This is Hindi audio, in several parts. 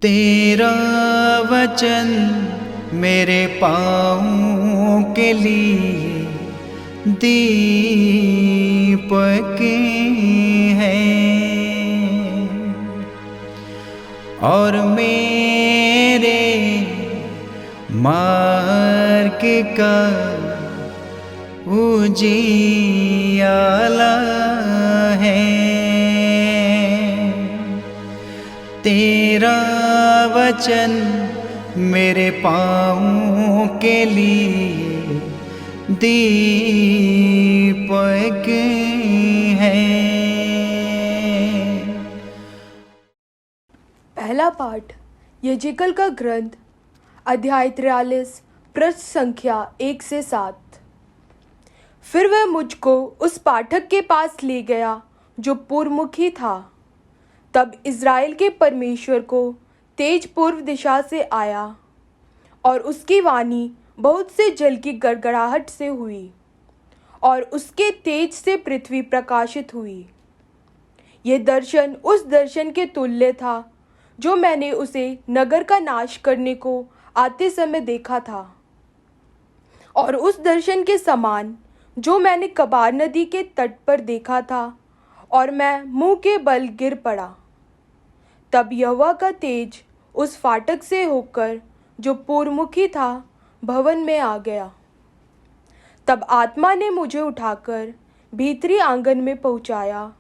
तेरा वचन मेरे पाँवों के लिए दीपक है और मेरे मार्ग का उजियाला है। तेरा वचन मेरे पाँवों के लिए दीपक है। पहला पाठ यजेकल का ग्रंथ अध्याय 43 पृष्ठ संख्या 1 से 7। फिर वह मुझको उस पाठक के पास ले गया जो पूर्वमुखी था। तब इज़राइल के परमेश्वर को तेज पूर्व दिशा से आया और उसकी वाणी बहुत से जल की गड़गड़ाहट से हुई और उसके तेज से पृथ्वी प्रकाशित हुई। यह दर्शन उस दर्शन के तुल्य था जो मैंने उसे नगर का नाश करने को आते समय देखा था, और उस दर्शन के समान जो मैंने कबार नदी के तट पर देखा था, और मैं मुंह के बल गिर पड़ा। तब यहोवा का तेज उस फाटक से होकर जो पूर्वमुखी था भवन में आ गया। तब आत्मा ने मुझे उठाकर भीतरी आंगन में पहुंचाया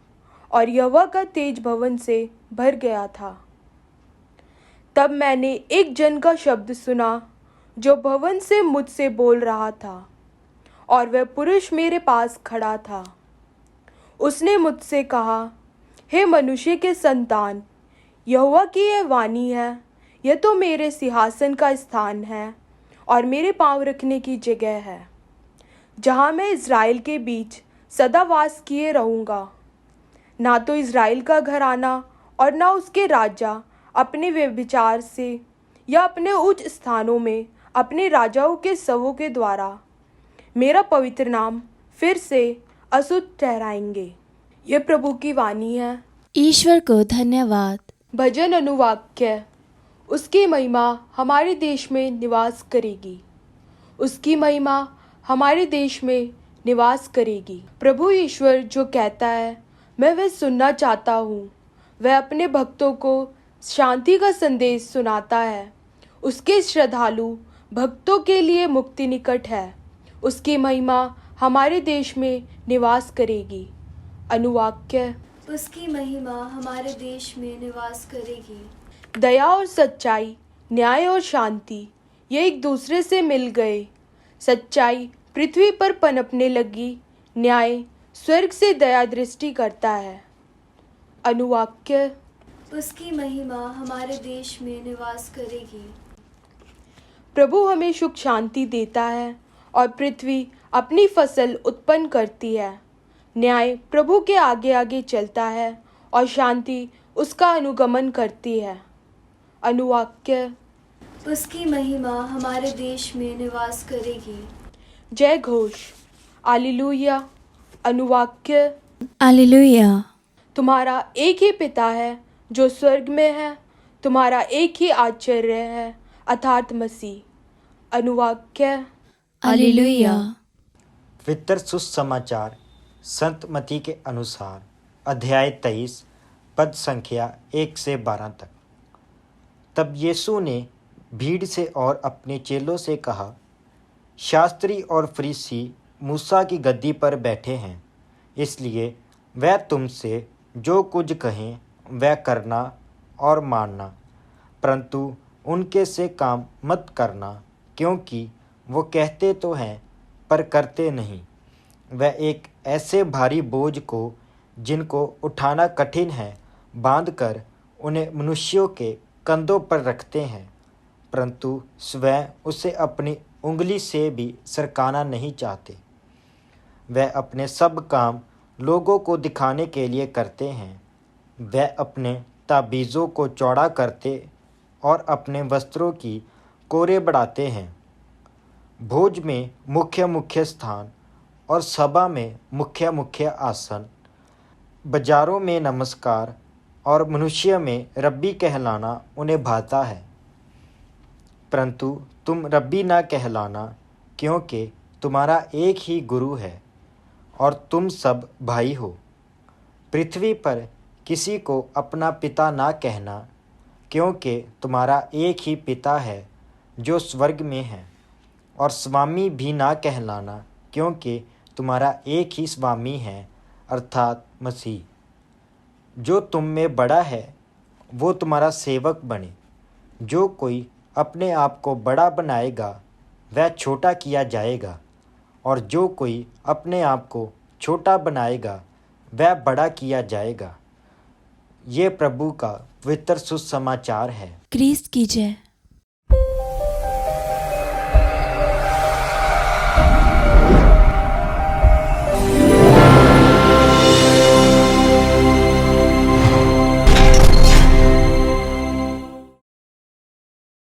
और यहोवा का तेज भवन से भर गया था। तब मैंने एक जन का शब्द सुना जो भवन से मुझसे बोल रहा था, और वह पुरुष मेरे पास खड़ा था। उसने मुझसे कहा, हे मनुष्य के संतान, यहोवा की यह वाणी है, यह तो मेरे सिंहासन का स्थान है और मेरे पाँव रखने की जगह है, जहाँ मैं इज़राइल के बीच सदा वास किए रहूँगा। ना तो इज़राइल का घराना और ना उसके राजा अपने व्यभिचार से या अपने उच्च स्थानों में अपने राजाओं के शवों के द्वारा मेरा पवित्र नाम फिर से अशुद्ध ठहराएंगे। यह प्रभु की वाणी है। ईश्वर को धन्यवाद। भजन अनुवाक्य। उसकी महिमा हमारे देश में निवास करेगी। उसकी महिमा हमारे देश में निवास करेगी। प्रभु ईश्वर जो कहता है मैं वह सुनना चाहता हूँ, वह अपने भक्तों को शांति का संदेश सुनाता है। उसके श्रद्धालु भक्तों के लिए मुक्ति निकट है। उसकी महिमा हमारे देश में निवास करेगी। अनुवाक्य। उसकी महिमा हमारे देश में निवास करेगी। दया और सच्चाई, न्याय और शांति, ये एक दूसरे से मिल गए। सच्चाई पृथ्वी पर पनपने लगी, न्याय स्वर्ग से दया दृष्टि करता है। अनुवाक्य। उसकी महिमा हमारे देश में निवास करेगी। प्रभु हमें सुख शांति देता है और पृथ्वी अपनी फसल उत्पन्न करती है। न्याय प्रभु के आगे आगे चलता है और शांति उसका अनुगमन करती है। अनुवाक्य। उसकी महिमा हमारे देश में निवास करेगी। जय घोष। हालेलुया। अनुवाक्य। हालेलुया। तुम्हारा एक ही पिता है जो स्वर्ग में है, तुम्हारा एक ही आश्चर्य है अर्थात मसीह। अनुवाक्य। हालेलुया। पवित्र सुसमाचार संत मती के अनुसार अध्याय 23 पद संख्या 1 से 12 तक। तब यीशु ने भीड़ से और अपने चेलों से कहा, शास्त्री और फरीसी मूसा की गद्दी पर बैठे हैं, इसलिए वह तुमसे जो कुछ कहें वह करना और मानना, परंतु उनके से काम मत करना, क्योंकि वो कहते तो हैं पर करते नहीं। वह एक ऐसे भारी बोझ को जिनको उठाना कठिन है बांधकर उन्हें मनुष्यों के कंधों पर रखते हैं, परंतु स्वयं उसे अपनी उंगली से भी सरकाना नहीं चाहते। वह अपने सब काम लोगों को दिखाने के लिए करते हैं। वह अपने ताबीज़ों को चौड़ा करते और अपने वस्त्रों की कोरे बढ़ाते हैं। भोज में मुख्य मुख्य स्थान और सभा में मुख्य मुख्य आसन, बाजारों में नमस्कार और मनुष्य में रब्बी कहलाना उन्हें भाता है। परंतु तुम रब्बी ना कहलाना, क्योंकि तुम्हारा एक ही गुरु है और तुम सब भाई हो। पृथ्वी पर किसी को अपना पिता ना कहना, क्योंकि तुम्हारा एक ही पिता है जो स्वर्ग में है। और स्वामी भी ना कहलाना, क्योंकि तुम्हारा एक ही स्वामी है, अर्थात मसीह। जो तुम में बड़ा है वो तुम्हारा सेवक बने। जो कोई अपने आप को बड़ा बनाएगा वह छोटा किया जाएगा, और जो कोई अपने आप को छोटा बनाएगा वह बड़ा किया जाएगा। ये प्रभु का पवित्र सुसमाचार है। क्रिस्त की जय।